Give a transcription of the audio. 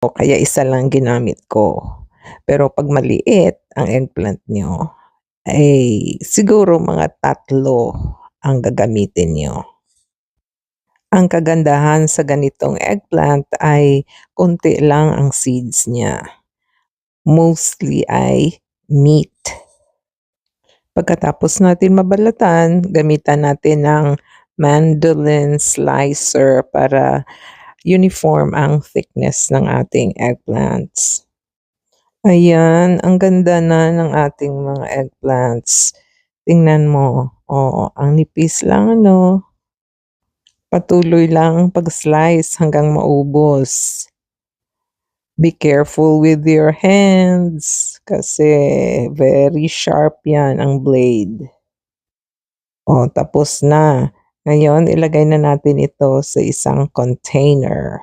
O kaya isa lang ginamit ko. Pero 'pag maliit ang eggplant niyo, ay siguro mga 3 ang gagamitin niyo. Ang kagandahan sa ganitong eggplant ay konti lang ang seeds niya, mostly ay meat. Pagkatapos natin mabalatan, gamitan natin ng mandolin slicer para uniform ang thickness ng ating eggplants. Ayan, ang ganda na ng ating mga eggplants. Tingnan mo, oo, ang nipis lang ano. Patuloy lang ang pag-slice hanggang maubos. Be careful with your hands kasi very sharp 'yan ang blade. O tapos na. Ngayon ilagay na natin ito sa isang container.